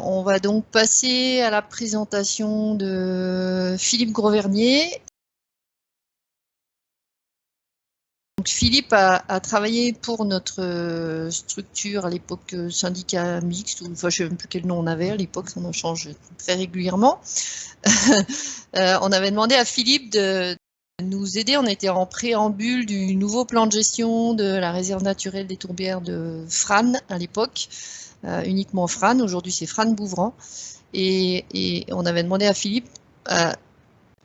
On va donc passer à la présentation de Philippe Grosvernier. Donc, Philippe a travaillé pour notre structure à l'époque syndicat mixte, ou enfin je ne sais même plus quel nom on avait à l'époque, on en change très régulièrement. On avait demandé à Philippe de nous aider, on était en préambule du nouveau plan de gestion de la réserve naturelle des tourbières de Frasnes à l'époque. Uniquement Frasnes, aujourd'hui c'est Frasnes-Bouvran, et on avait demandé à Philippe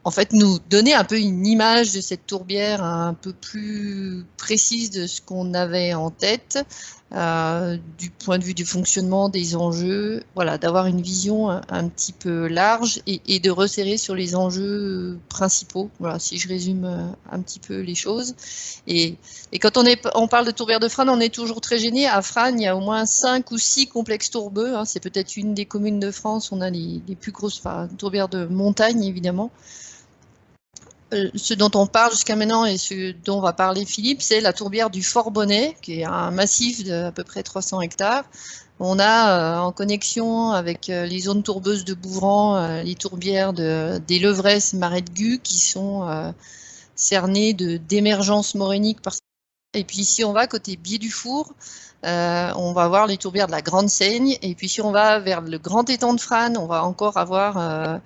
en fait nous donner un peu une image de cette tourbière un peu plus précise de ce qu'on avait en tête, du point de vue du fonctionnement, des enjeux, voilà, d'avoir une vision un petit peu large et de resserrer sur les enjeux principaux, voilà, si je résume un petit peu les choses. Et quand on parle de tourbière de Frasnes, on est toujours très gêné. À Frasnes, il y a au moins 5 ou 6 complexes tourbeux, hein. C'est peut-être une des communes de France, on a les plus grosses tourbières de montagne, évidemment. Ce dont on parle jusqu'à maintenant et ce dont va parler Philippe, c'est la tourbière du Fort-Bonnet, qui est un massif d'à peu près 300 hectares. On a en connexion avec les zones tourbeuses de Bouvran, les tourbières des Levresses, Marais de Gu, qui sont cernées d'émergence morainique. Et puis si on va côté Biais-du-Four, on va avoir les tourbières de la Grande Seigne. Et puis si on va vers le Grand Étang de Frasnes, on va encore avoir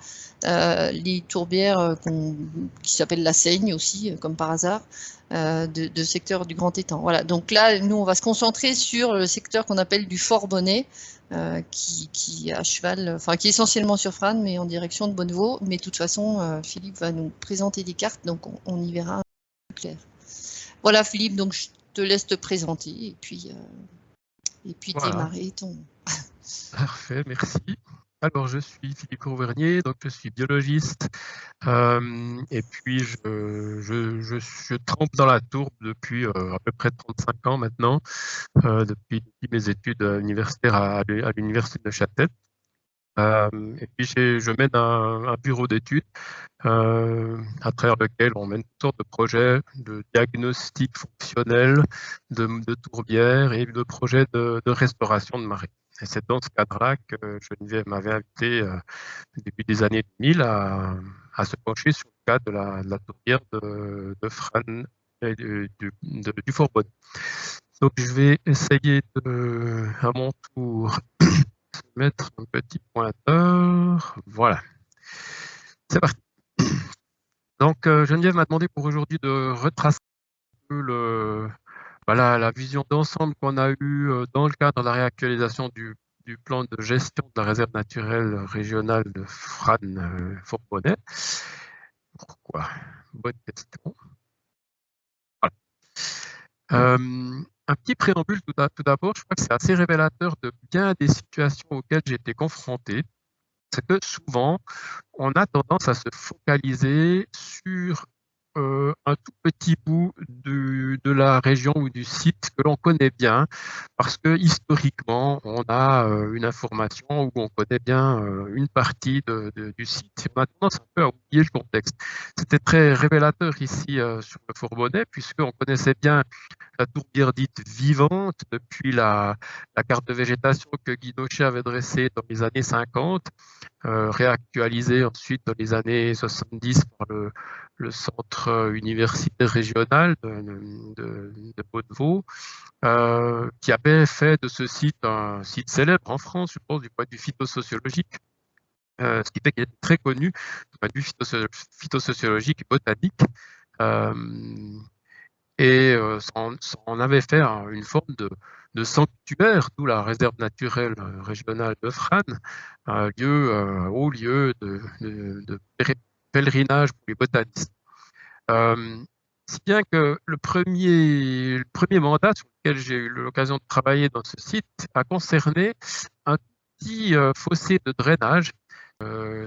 les tourbières qui s'appellent la Seigne aussi, comme par hasard, de secteur du Grand Étang. Voilà. Donc là, nous, on va se concentrer sur le secteur qu'on appelle du Fort-Bonnet, qui est à cheval, enfin qui est essentiellement sur Frasnes, mais en direction de Bonnevaux. Mais de toute façon, Philippe va nous présenter des cartes, donc on y verra un peu plus clair. Voilà Philippe, donc je te laisse te présenter et puis Voilà. démarrer ton... Parfait, merci. Alors, je suis Philippe Grosvernier, donc je suis biologiste et puis je trempe dans la tourbe depuis à peu près 35 ans maintenant, depuis mes études universitaires à l'université de Châtel. Et puis je mène un bureau d'études à travers lequel on mène toutes sortes de projets de diagnostic fonctionnel de tourbières et de projets de restauration de marais. Et c'est dans ce cadre-là que Geneviève m'avait invité début des années 2000 à se pencher sur le cas de la tourbière de Frasnes et du Fort-Bonnet. Donc je vais essayer à mon tour mettre un petit pointeur. Voilà. C'est parti. Donc, Geneviève m'a demandé pour aujourd'hui de retracer un peu la vision d'ensemble qu'on a eue dans le cadre de la réactualisation du plan de gestion de la réserve naturelle régionale de Frasnes-Fort-Bonnet. Pourquoi? Bonne question. Voilà. Un petit préambule tout d'abord, je crois que c'est assez révélateur de bien des situations auxquelles j'ai été confronté. C'est que souvent, on a tendance à se focaliser sur un tout petit bout de la région ou du site que l'on connaît bien, parce que historiquement, on a une information où on connaît bien une partie du site. On a tendance un peu à oublier le contexte. C'était très révélateur ici sur le Fort-Bonnet, puisqu'on connaissait bien la tourbière dite vivante depuis la carte de végétation que Guy Nochet avait dressée dans les années 50, réactualisée ensuite dans les années 70 par le centre universitaire régional de Bonnevaux, qui avait fait de ce site un site célèbre en France, je pense, du point de vue phytosociologique. Ce qui fait qu'il est très connu du point de vue phytosociologique et botanique. Et ça en avait fait une forme de sanctuaire, d'où la réserve naturelle régionale de Frasnes, un haut lieu de pèlerinage pour les botanistes. Si bien que le premier mandat sur lequel j'ai eu l'occasion de travailler dans ce site a concerné un petit fossé de drainage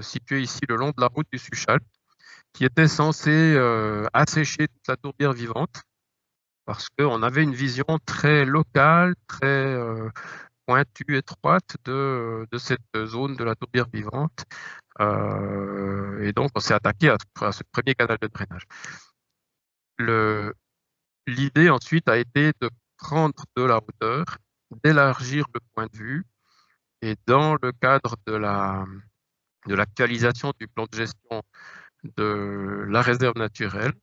situé ici le long de la route du Suchal, qui était censé assécher toute la tourbière vivante, parce qu'on avait une vision très locale, très pointue, étroite de cette zone de la tourbière vivante. Et donc, on s'est attaqué à ce premier canal de drainage. L'idée ensuite a été de prendre de la hauteur, d'élargir le point de vue Et dans le cadre de l'actualisation du plan de gestion de la réserve naturelle,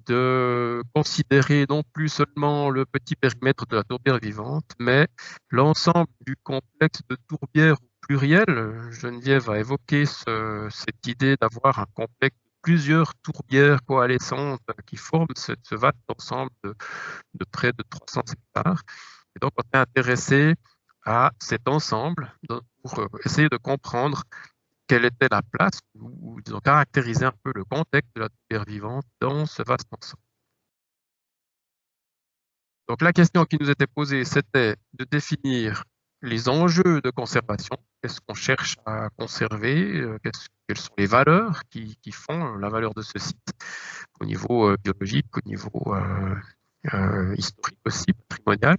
de considérer non plus seulement le petit périmètre de la tourbière vivante, mais l'ensemble du complexe de tourbières au pluriel. Geneviève a évoqué cette idée d'avoir un complexe de plusieurs tourbières coalescentes qui forment ce vaste ensemble de près de 300 hectares. Et donc, on est intéressé à cet ensemble pour essayer de comprendre quelle était la place ou disons, caractériser un peu le contexte de la tourbière vivante dans ce vaste ensemble. Donc la question qui nous était posée, c'était de définir les enjeux de conservation. Qu'est-ce qu'on cherche à conserver? Quelles sont les valeurs qui font la valeur de ce site au niveau biologique, au niveau historique aussi, patrimonial?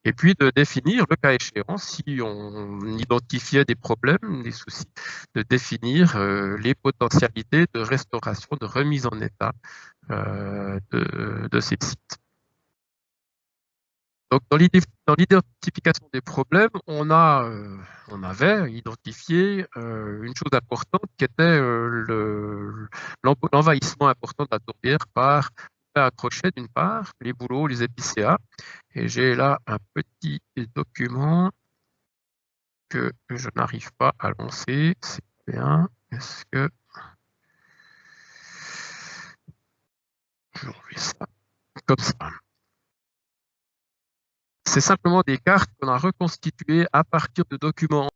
Et puis de définir, le cas échéant, si on identifiait des problèmes, des soucis, de définir les potentialités de restauration, de remise en état de ces sites. Donc dans l'identification des problèmes, on avait identifié une chose importante qui était l'envahissement important de la tourbière par un crochet d'une part, les bouleaux, les épicéas. Et j'ai là un petit document que je n'arrive pas à lancer. C'est bien. Est-ce que je fais ça comme ça? C'est simplement des cartes qu'on a reconstituées à partir de documents.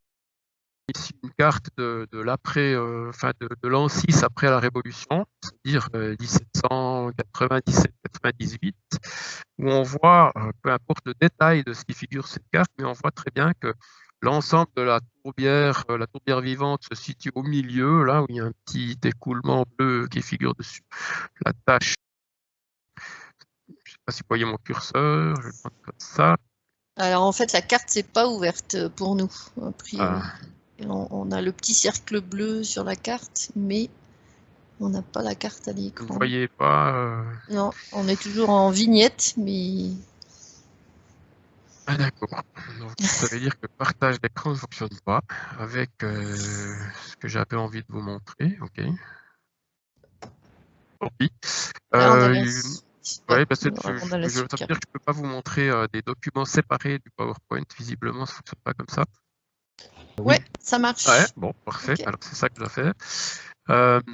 Ici, une carte de l'après, de l'an 6 après la Révolution, c'est-à-dire 1797-98, où on voit, peu importe le détail de ce qui figure sur cette carte, mais on voit très bien que l'ensemble de la tourbière vivante se situe au milieu, là où il y a un petit écoulement bleu qui figure dessus. La tache, je ne sais pas si vous voyez mon curseur, je vais prendre comme ça. Alors en fait, la carte, c'est pas ouverte pour nous, a priori. On a le petit cercle bleu sur la carte, mais on n'a pas la carte à l'écran. Vous ne voyez pas Non, on est toujours en vignette, mais... Ah d'accord. Donc ça veut dire que le partage d'écran ne fonctionne pas avec ce que j'avais envie de vous montrer. Ok. Oui. Oui, parce que ça veut dire que je ne peux pas vous montrer des documents séparés du PowerPoint. Visiblement, ça ne fonctionne pas comme ça. Ouais, ça marche. Ouais, bon, parfait. Okay. Alors c'est ça que je dois faire.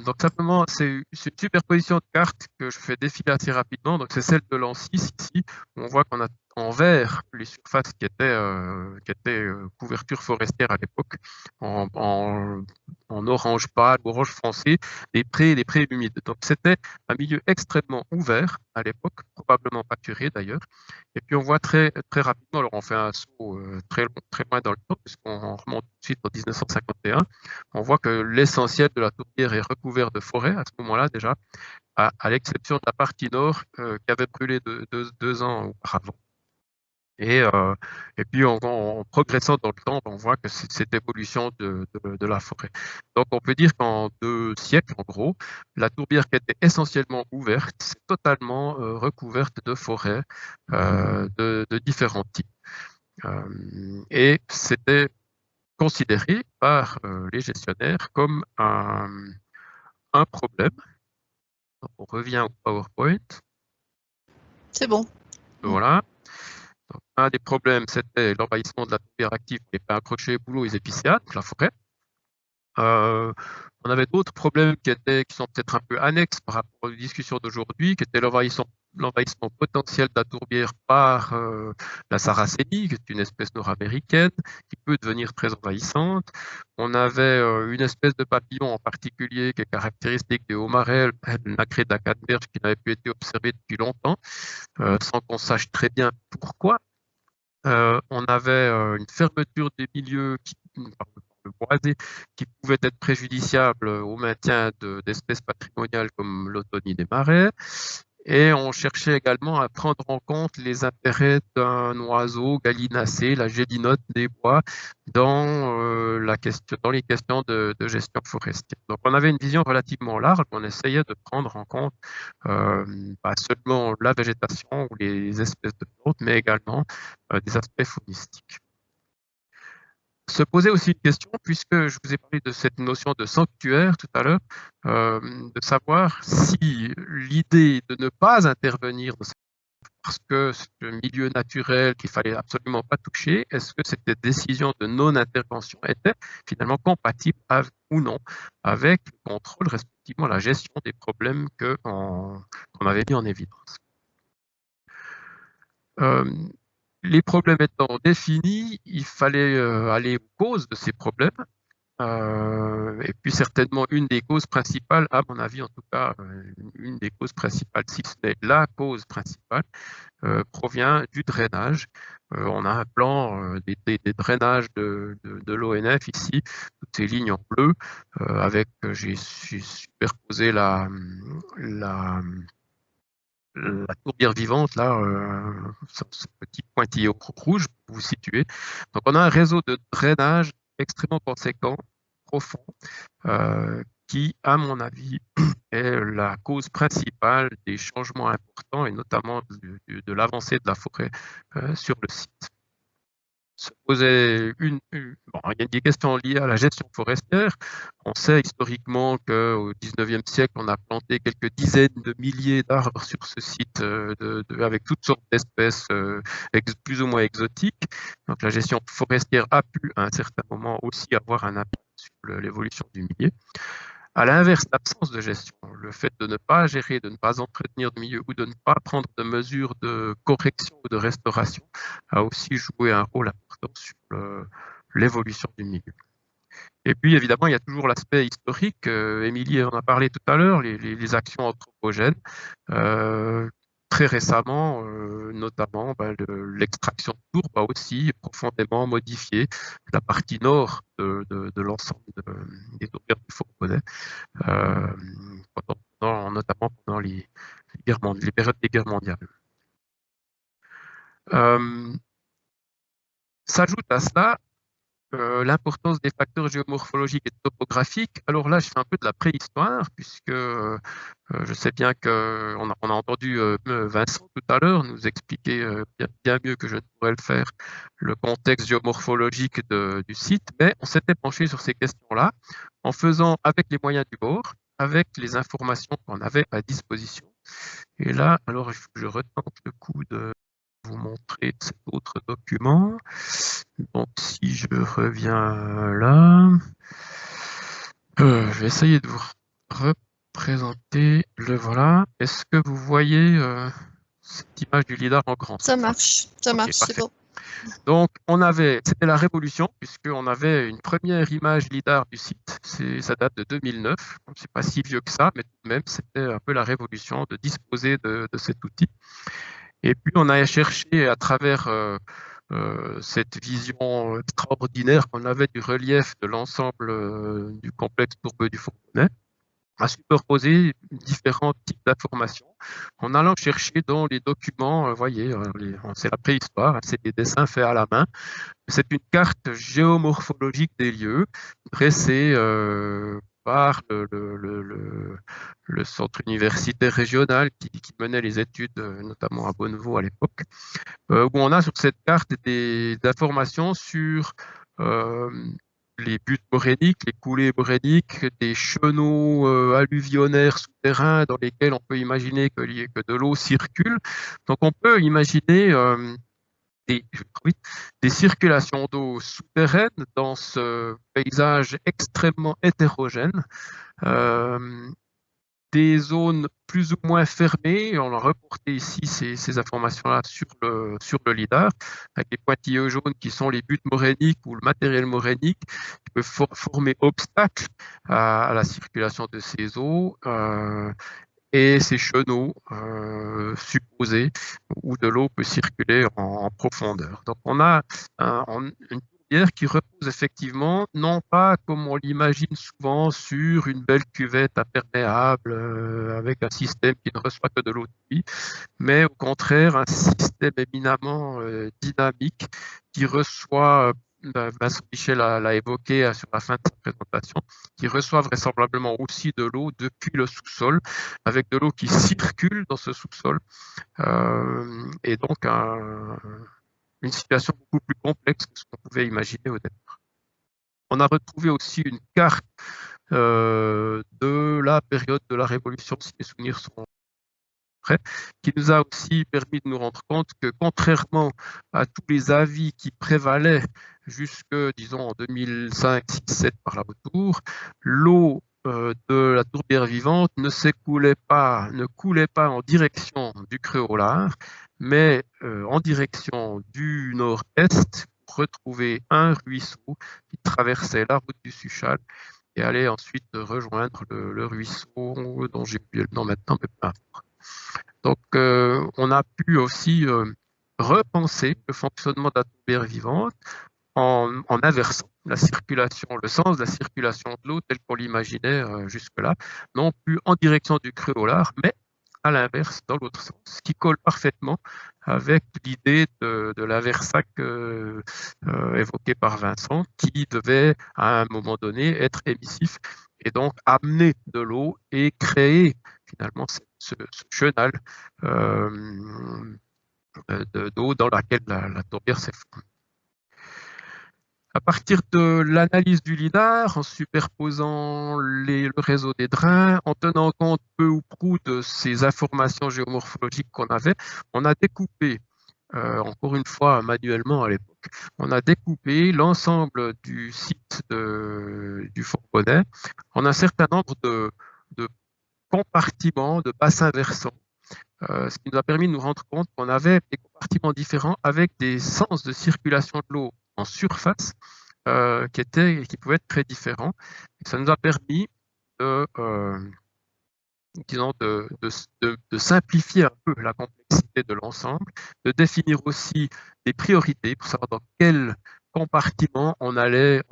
Donc simplement, c'est une superposition de cartes que je fais défiler assez rapidement. Donc c'est celle de l'an 6 ici. On voit qu'on a en vert les surfaces qui étaient couverture forestière à l'époque, en orange pâle, orange foncé, des prés humides. Donc c'était un milieu extrêmement ouvert à l'époque, probablement pâturé d'ailleurs. Et puis on voit très, très rapidement, alors on fait un saut très loin dans le temps, puisqu'on remonte tout de suite en 1951, on voit que l'essentiel de la tourbière est recouvert de forêt à ce moment-là déjà, à l'exception de la partie nord qui avait brûlé deux ans auparavant. Et puis en progressant dans le temps, on voit que c'est cette évolution de la forêt. Donc on peut dire qu'en 2 siècles, en gros, la tourbière qui était essentiellement ouverte, c'est totalement recouverte de forêts de différents types. Et c'était considéré par les gestionnaires comme un problème. Donc, on revient au PowerPoint. C'est bon. Voilà. Donc, un des problèmes, c'était l'envahissement de la tourbière active qui était accroché bouleaux et épicéas, donc la forêt. On avait d'autres problèmes qui sont peut-être un peu annexes par rapport aux discussions d'aujourd'hui, qui étaient l'envahissement potentiel de la tourbière par la sarracénie, qui est une espèce nord-américaine, qui peut devenir très envahissante. On avait une espèce de papillon en particulier qui est caractéristique des hauts-marais, le nacré d'Ackenberg, qui n'avait plus été observé depuis longtemps, sans qu'on sache très bien pourquoi. On avait une fermeture des milieux boisés qui pouvait être préjudiciable au maintien d'espèces patrimoniales comme l'autonie des marais. Et on cherchait également à prendre en compte les intérêts d'un oiseau gallinacé, la gélinote des bois, dans les questions de gestion forestière. Donc on avait une vision relativement large, on essayait de prendre en compte pas seulement la végétation ou les espèces de plantes, mais également des aspects faunistiques. se posait aussi une question, puisque je vous ai parlé de cette notion de sanctuaire tout à l'heure, de savoir si l'idée de ne pas intervenir parce que ce milieu naturel qu'il fallait absolument pas toucher, est-ce que cette décision de non-intervention était finalement compatible ou non avec le contrôle, respectivement la gestion des problèmes qu'on avait mis en évidence. Les problèmes étant définis, il fallait aller aux causes de ces problèmes. Et puis certainement une des causes principales, à mon avis en tout cas, une des causes principales, si ce n'est la cause principale, provient du drainage. On a un plan des drainages de l'ONF ici, toutes ces lignes en bleu, avec, j'ai superposé la tourbière vivante, là, ce petit pointillé rouge, pour vous situer. Donc on a un réseau de drainage extrêmement conséquent, profond, qui, à mon avis, est la cause principale des changements importants et notamment de l'avancée de la forêt sur le site. Se posait il y a des questions liées à la gestion forestière. On sait historiquement qu'au XIXe siècle, on a planté quelques dizaines de milliers d'arbres sur ce site avec toutes sortes d'espèces plus ou moins exotiques. Donc la gestion forestière a pu à un certain moment aussi avoir un impact sur l'évolution du milieu. À l'inverse, l'absence de gestion, le fait de ne pas gérer, de ne pas entretenir le milieu ou de ne pas prendre de mesures de correction ou de restauration a aussi joué un rôle important sur l'évolution du milieu. Et puis évidemment, il y a toujours l'aspect historique. Émilie en a parlé tout à l'heure, les actions anthropogènes. Très récemment, notamment, l'extraction de tourbe a aussi profondément modifié la partie nord de l'ensemble des tourbières du Fauconnais, notamment pendant les périodes des guerres mondiales. S'ajoute à cela l'importance des facteurs géomorphologiques et topographiques. Alors là, je fais un peu de la préhistoire, puisque je sais bien qu'on a entendu Vincent tout à l'heure nous expliquer bien mieux que je ne pourrais le faire le contexte géomorphologique du site, mais on s'était penché sur ces questions-là en faisant avec les moyens du bord, avec les informations qu'on avait à disposition. Et là, alors je retente le coup de vous montrer cet autre document. Donc si je reviens là, je vais essayer de vous représenter le voilà. Est-ce que vous voyez cette image du lidar en grand? Ça marche, ça marche, c'est bon. Donc c'était la révolution, puisqu'on avait une première image lidar du site, ça date de 2009, c'est pas si vieux que ça, mais tout de même c'était un peu la révolution de disposer de cet outil. Et puis on a cherché à travers cette vision extraordinaire qu'on avait du relief de l'ensemble du complexe tourbeux du Fauconnais, à superposer différents types d'informations en allant chercher dans les documents, vous voyez, c'est la préhistoire, c'est des dessins faits à la main. C'est une carte géomorphologique des lieux dressée par le centre universitaire régional qui menait les études, notamment à Bonnevaux à l'époque, où on a sur cette carte des informations sur les buttes moréniques, les coulées moréniques, des chenaux alluvionnaires souterrains dans lesquels on peut imaginer que de l'eau circule. Donc on peut imaginer des circulations d'eau souterraines dans ce paysage extrêmement hétérogène, des zones plus ou moins fermées. On a reporté ici ces informations-là sur le lidar, avec les pointilleux jaunes qui sont les buttes moréniques ou le matériel morénique qui peut former obstacle à la circulation de ces eaux. Et ces chenaux supposés où de l'eau peut circuler en profondeur. Donc on a une tourbière qui repose effectivement, non pas comme on l'imagine souvent sur une belle cuvette imperméable avec un système qui ne reçoit que de l'eau de pluie, mais au contraire un système éminemment dynamique qui reçoit, Vincent Michel l'a évoqué sur la fin de sa présentation, qui reçoit vraisemblablement aussi de l'eau depuis le sous-sol, avec de l'eau qui circule dans ce sous-sol, et donc une situation beaucoup plus complexe que ce qu'on pouvait imaginer au départ. On a retrouvé aussi une carte de la période de la Révolution, si mes souvenirs sont prêts, qui nous a aussi permis de nous rendre compte que, contrairement à tous les avis qui prévalaient jusque, disons, en 2005, 6, 7 par là autour, l'eau de la tourbière vivante ne coulait pas en direction du creux au lard, mais en direction du nord-est, pour retrouver un ruisseau qui traversait la route du Suchal et allait ensuite rejoindre le ruisseau dont j'ai oublié le nom maintenant, mais peu importe. Donc, on a pu aussi repenser le fonctionnement de la tourbière vivante en inversant la circulation, le sens de la circulation de l'eau tel qu'on l'imaginait jusque-là, non plus en direction du creux au lard, mais à l'inverse, dans l'autre sens, ce qui colle parfaitement avec l'idée de la Versac évoquée par Vincent, qui devait à un moment donné être émissif et donc amener de l'eau et créer finalement ce chenal d'eau dans laquelle la tourbière s'est formée. À partir de l'analyse du lidar, en superposant le réseau des drains, en tenant compte peu ou prou de ces informations géomorphologiques qu'on avait, on a découpé, encore une fois manuellement à l'époque, on a découpé l'ensemble du site du Forbonnais en un certain nombre de compartiments, de bassins versants, ce qui nous a permis de nous rendre compte qu'on avait des compartiments différents avec des sens de circulation de l'eau en surface qui pouvaient être très différents. Et ça nous a permis disons de simplifier un peu la complexité de l'ensemble, de définir aussi des priorités pour savoir dans quel compartiment on avait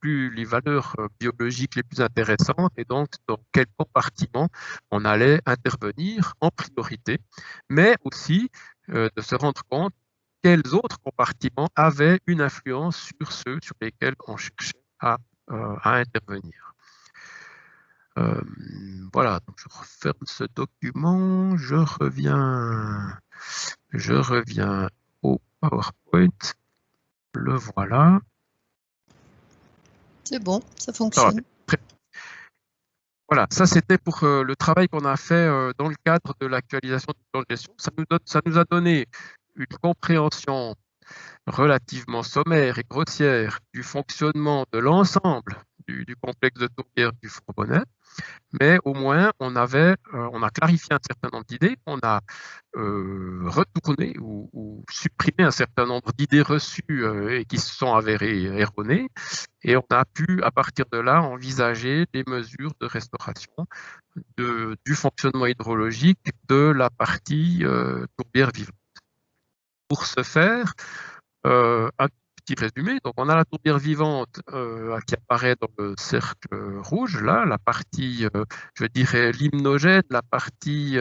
les valeurs biologiques les plus intéressantes et donc dans quel compartiment on allait intervenir en priorité, mais aussi de se rendre compte quels autres compartiments avaient une influence sur ceux sur lesquels on cherchait à intervenir. Voilà, donc je referme ce document, je reviens au PowerPoint, le voilà. C'est bon, ça fonctionne. Voilà, ça c'était pour le travail qu'on a fait dans le cadre de l'actualisation du plan de gestion. Ça nous a donné une compréhension relativement sommaire et grossière du fonctionnement de l'ensemble du complexe de tourbière du Forbonnais, mais au moins on a clarifié un certain nombre d'idées, on a retourné ou supprimé un certain nombre d'idées reçues et qui se sont avérées erronées, et on a pu à partir de là envisager des mesures de restauration du fonctionnement hydrologique de la partie tourbière vivante. Pour ce faire, un petit résumé. Donc, on a la tourbière vivante qui apparaît dans le cercle rouge, là, la partie, je dirais, limnogène, la partie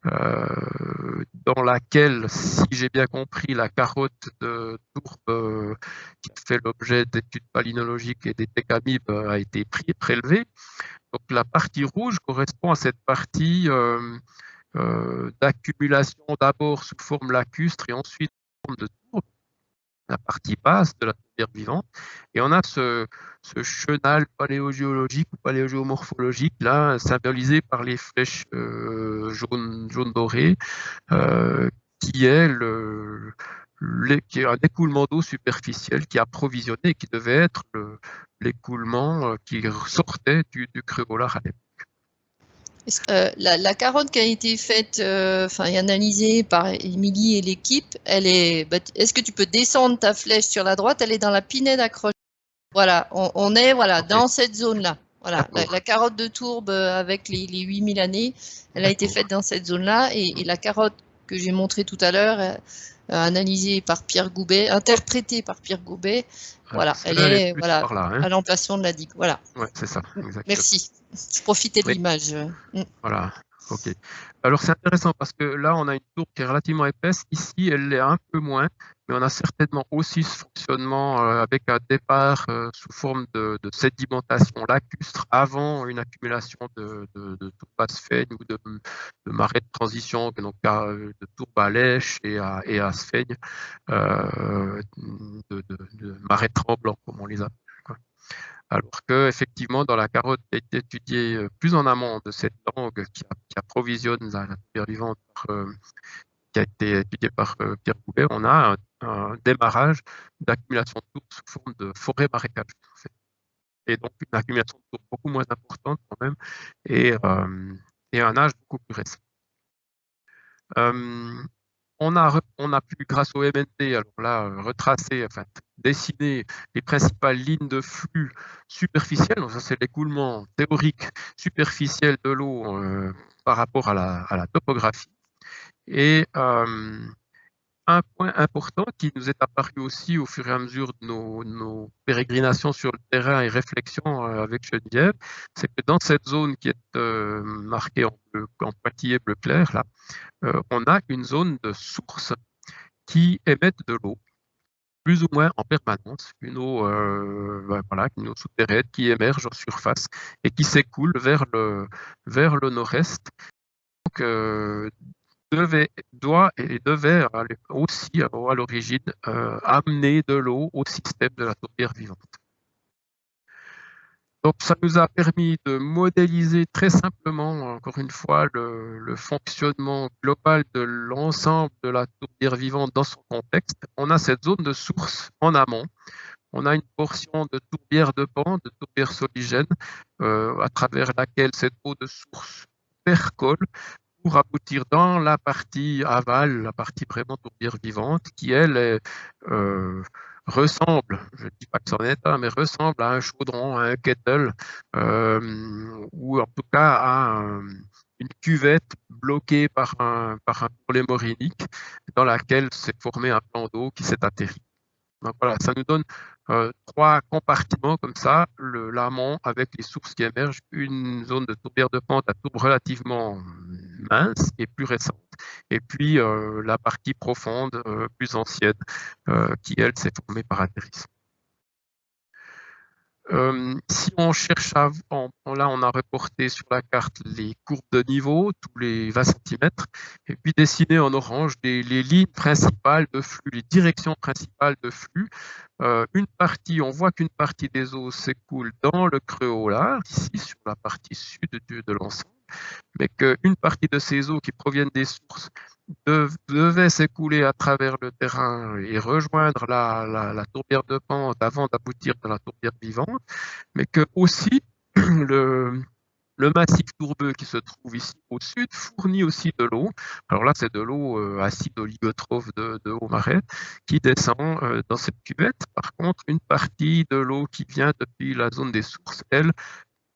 dans laquelle, si j'ai bien compris, la carotte de tourbe qui fait l'objet d'études palynologiques et des técamibes a été prélevée. Donc, la partie rouge correspond à cette partie d'accumulation d'abord sous forme lacustre et ensuite sous forme de tourbe, la partie basse de la tourbière vivante, et on a ce chenal paléogéologique ou paléogéomorphologique là, symbolisé par les flèches jaune dorées, qui est un écoulement d'eau superficielle qui approvisionnait, qui devait être l'écoulement qui sortait du creux au lard à l'époque. La carotte qui a été faite et analysée par Émilie et l'équipe, est-ce que tu peux descendre ta flèche sur la droite? Elle est dans la pinède accrochée. Voilà, on est okay. Dans cette zone-là. Voilà, la carotte de tourbe avec les 8000 années, elle a été faite dans cette zone-là, et la carotte que j'ai montrée tout à l'heure, analysée par Pierre Goubet, interprétée par Pierre Goubet, voilà, elle est là, hein, à l'emplacement de la digue. Voilà. Ouais, c'est ça. Exactement. Merci. Profitez de l'image. Voilà. Ok. Alors c'est intéressant parce que là on a une tourbe qui est relativement épaisse. Ici elle l'est un peu moins, mais on a certainement aussi ce fonctionnement avec un départ sous forme de sédimentation lacustre avant une accumulation de tourbe à sphène ou de marais de transition, donc de tourbe à lèche et à sphène, de marais tremblants comme on les appelle. Alors que effectivement dans la carotte qui a été étudiée plus en amont de cette langue qui approvisionne la tourbière vivante qui a été étudiée par Pierre Goubet, on a un démarrage d'accumulation de tourbe sous forme de forêt marécageuse, en fait. Et donc une accumulation de tourbe beaucoup moins importante quand même, et un âge beaucoup plus récent. On a pu, grâce au MNT, alors là, retracer, enfin dessiner les principales lignes de flux superficielles. Donc ça, c'est l'écoulement théorique superficiel de l'eau par rapport à la topographie. Et un point important qui nous est apparu aussi au fur et à mesure de nos pérégrinations sur le terrain et réflexions avec Geneviève, c'est que dans cette zone qui est marquée en pointillé bleu clair, là, on a une zone de source qui émettent de l'eau, plus ou moins en permanence, une eau, voilà, une eau souterraine qui émerge en surface et qui s'écoule vers le nord-est. Donc, devait aussi à l'origine amener de l'eau au système de la tourbière vivante. Donc ça nous a permis de modéliser très simplement, encore une fois, le fonctionnement global de l'ensemble de la tourbière vivante dans son contexte. On a cette zone de source en amont. On a une portion de tourbière de pan, de tourbière soligène, à travers laquelle cette eau de source percole pour aboutir dans la partie aval, la partie vraiment tourbière vivante, qui elle ressemble, je ne dis pas que c'en est un, mais ressemble à un chaudron, à un kettle, ou en tout cas à une cuvette bloquée par un bourrelet morénique dans laquelle s'est formé un plan d'eau qui s'est atterri. Donc voilà, ça nous donne 3 compartiments comme ça, l'amont avec les sources qui émergent, une zone de tourbière de pente à tourbe relativement mince et plus récente, et puis la partie profonde, plus ancienne, qui elle s'est formée par atterrissement. Si on cherche là on a reporté sur la carte les courbes de niveau tous les 20 cm et puis dessiné en orange les lignes principales de flux, les directions principales de flux. On voit qu'une partie des eaux s'écoule dans le creux au large, ici sur la partie sud de l'ensemble, mais qu'une partie de ces eaux qui proviennent des sources devait s'écouler à travers le terrain et rejoindre la tourbière de pente avant d'aboutir dans la tourbière vivante, mais que aussi le massif tourbeux qui se trouve ici au sud fournit aussi de l'eau. Alors là, c'est de l'eau acide oligotrophe de haut marais qui descend dans cette cuvette. Par contre, une partie de l'eau qui vient depuis la zone des sources, elle,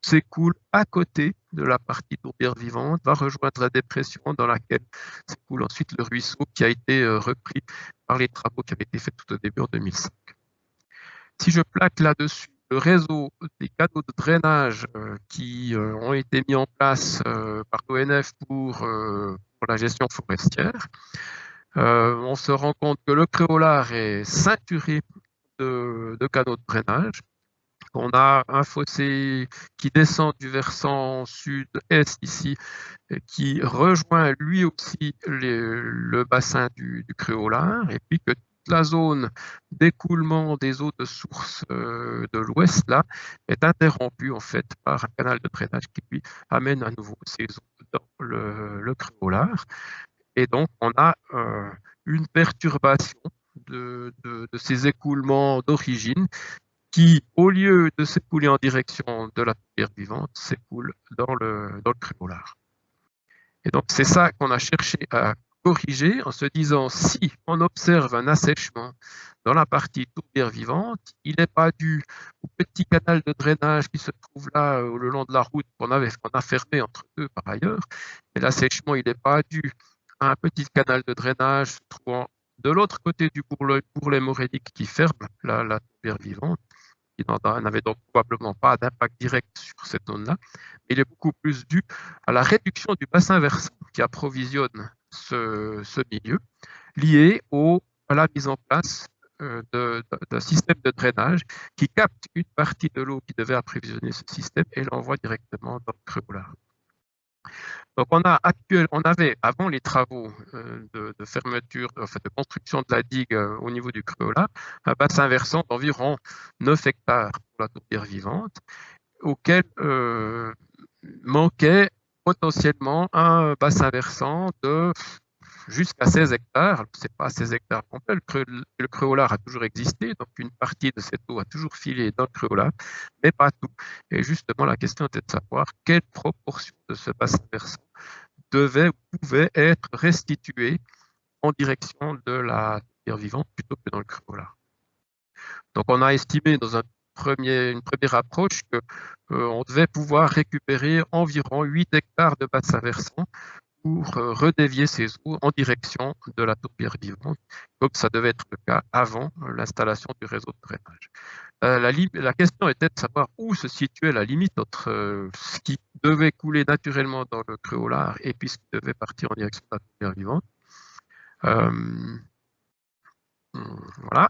s'écoule à côté de la partie tourbière vivante, va rejoindre la dépression dans laquelle s'écoule ensuite le ruisseau qui a été repris par les travaux qui avaient été faits tout au début en 2005. Si je plaque là-dessus le réseau des canaux de drainage qui ont été mis en place par l'ONF pour la gestion forestière, on se rend compte que le Créolard est ceinturé de canaux de drainage. On a un fossé qui descend du versant sud-est ici, qui rejoint lui aussi le bassin du Créolard, et puis que toute la zone d'écoulement des eaux de source de l'ouest là est interrompue en fait par un canal de drainage qui lui amène à nouveau ces eaux dans le Créolard. Et donc on a une perturbation de ces écoulements d'origine qui, au lieu de s'écouler en direction de la tourbière vivante, s'écoule dans le Créolard. Et donc, c'est ça qu'on a cherché à corriger en se disant, si on observe un assèchement dans la partie tourbière vivante, il n'est pas dû au petit canal de drainage qui se trouve là le long de la route qu'on a fermé entre deux par ailleurs, mais l'assèchement, il n'est pas dû à un petit canal de drainage se trouvant de l'autre côté du bourrelet morénique qui ferme la tourbière vivante, qui n'avait donc probablement pas d'impact direct sur cette zone-là. Il est beaucoup plus dû à la réduction du bassin versant qui approvisionne ce milieu, lié à la mise en place d'un système de drainage qui capte une partie de l'eau qui devait approvisionner ce système et l'envoie directement dans le Créolard. Donc on avait avant les travaux de fermeture, enfin de construction de la digue au niveau du Créola, un bassin versant d'environ 9 hectares pour la tourbière vivante, auquel manquait potentiellement un bassin versant de jusqu'à 16 hectares. Ce n'est pas 16 hectares complets, le Créolard a toujours existé, donc une partie de cette eau a toujours filé dans le Créolard, mais pas tout. Et justement, la question était de savoir quelle proportion de ce bassin versant devait ou pouvait être restituée en direction de la terre vivante plutôt que dans le Créolard. Donc on a estimé dans une première approche qu'on devait pouvoir récupérer environ 8 hectares de bassin versant pour redévier ces eaux en direction de la tourbière vivante, comme ça devait être le cas avant l'installation du réseau de drainage. La question était de savoir où se situait la limite entre ce qui devait couler naturellement dans le Créolard et puis ce qui devait partir en direction de la tourbière vivante. Voilà.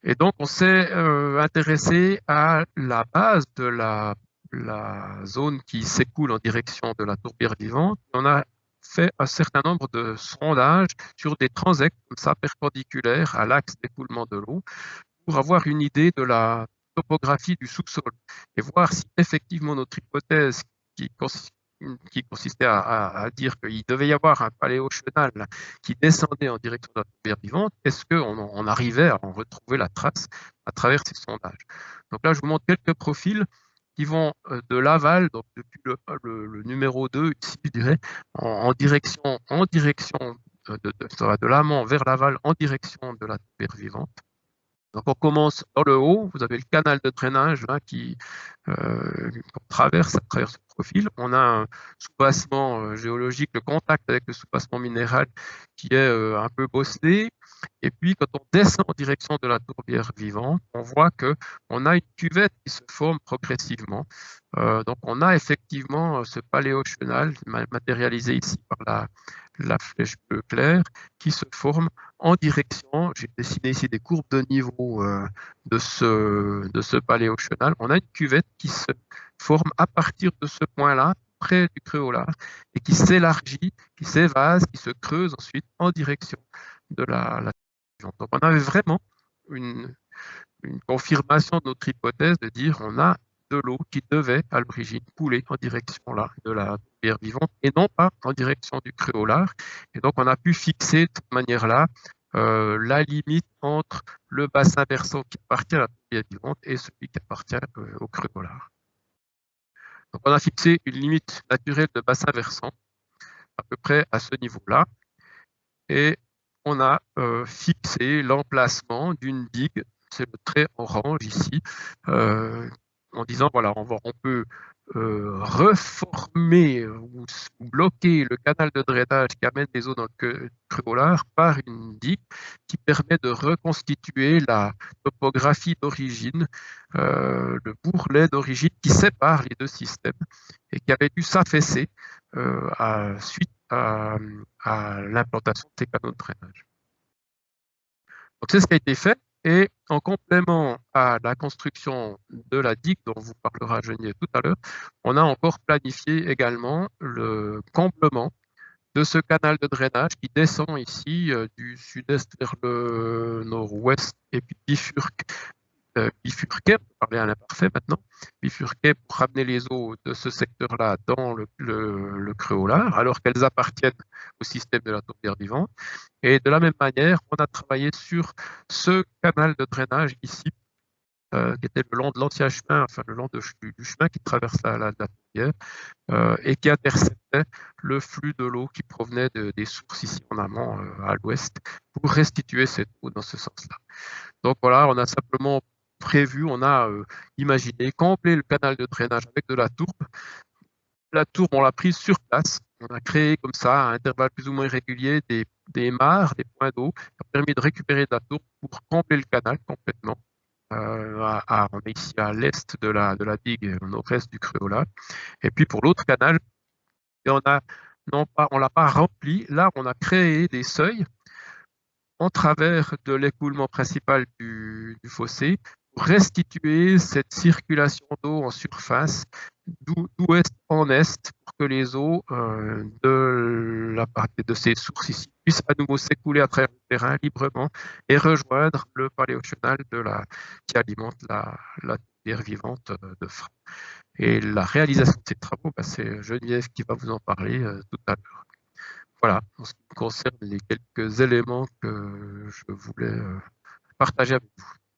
Et donc, on s'est intéressé à la base de la zone qui s'écoule en direction de la tourbière vivante. On a fait un certain nombre de sondages sur des transects comme ça, perpendiculaires à l'axe d'écoulement de l'eau, pour avoir une idée de la topographie du sous-sol et voir si effectivement notre hypothèse qui consistait à dire qu'il devait y avoir un paléochenal qui descendait en direction de la tourbière vivante, est-ce qu'on arrivait à en retrouver la trace à travers ces sondages? Donc là, je vous montre quelques profils qui vont de l'aval, donc depuis le numéro 2, ici, je dirais, en direction de l'amont vers l'aval en direction de la tourbière vivante. Donc on commence dans le haut, vous avez le canal de drainage là, qui traverse à travers ce profil. On a un soubassement géologique, le contact avec le soubassement minéral qui est un peu bosselé. Et puis quand on descend en direction de la tourbière vivante, on voit qu'on a une cuvette qui se forme progressivement. Donc on a effectivement ce paléochenal matérialisé ici par la flèche bleu clair qui se forme en direction, j'ai dessiné ici des courbes de niveau de ce paléochenal. On a une cuvette qui se forme à partir de ce point-là, près du Créolard, et qui s'élargit, qui s'évase, qui se creuse ensuite en direction de la vivante. Donc on avait vraiment une confirmation de notre hypothèse de dire on a de l'eau qui devait à l'origine couler en direction là, de la tourbière vivante et non pas en direction du Créolard. Et donc on a pu fixer de cette manière-là la limite entre le bassin versant qui appartient à la tourbière vivante et celui qui appartient au Créolard. Donc on a fixé une limite naturelle de bassin versant à peu près à ce niveau-là et on a fixé l'emplacement d'une digue, c'est le trait orange ici, en disant voilà, on peut reformer ou bloquer le canal de drainage qui amène les eaux dans le Créolard par une digue qui permet de reconstituer la topographie d'origine, le bourrelet d'origine qui sépare les deux systèmes et qui avait dû s'affaisser suite à l'implantation de ces canaux de drainage. Donc c'est ce qui a été fait. Et en complément à la construction de la digue dont vous parlera Geniève tout à l'heure, on a encore planifié également le comblement de ce canal de drainage qui descend ici du sud-est vers le nord-ouest et puis bifurquait, on va parler à l'imparfait maintenant, bifurquait pour ramener les eaux de ce secteur-là dans le Créolard, alors qu'elles appartiennent au système de la tourbière vivante. Et de la même manière, on a travaillé sur ce canal de drainage ici, qui était le long de l'ancien chemin, enfin le long du chemin qui traverse la tourbière, et qui interceptait le flux de l'eau qui provenait des sources ici en amont, à l'ouest, pour restituer cette eau dans ce sens-là. Donc voilà, on a simplement prévu, on a imaginé combler le canal de drainage avec de la tourbe. La tourbe, on l'a prise sur place. On a créé comme ça, à intervalles plus ou moins réguliers, des mares, des points d'eau, qui ont permis de récupérer de la tourbe pour combler le canal complètement. On est ici à l'est de la digue, au nord-est du Créolard. Et puis pour l'autre canal, on l'a pas rempli. Là, on a créé des seuils en travers de l'écoulement principal du fossé pour restituer cette circulation d'eau en surface d'ouest en est pour que les eaux de ces sources ici puissent à nouveau s'écouler à travers le terrain librement et rejoindre le paléochenal qui alimente la terre vivante de Fra. Et la réalisation de ces travaux, c'est Geneviève qui va vous en parler tout à l'heure. Voilà, en ce qui concerne les quelques éléments que je voulais partager avec vous.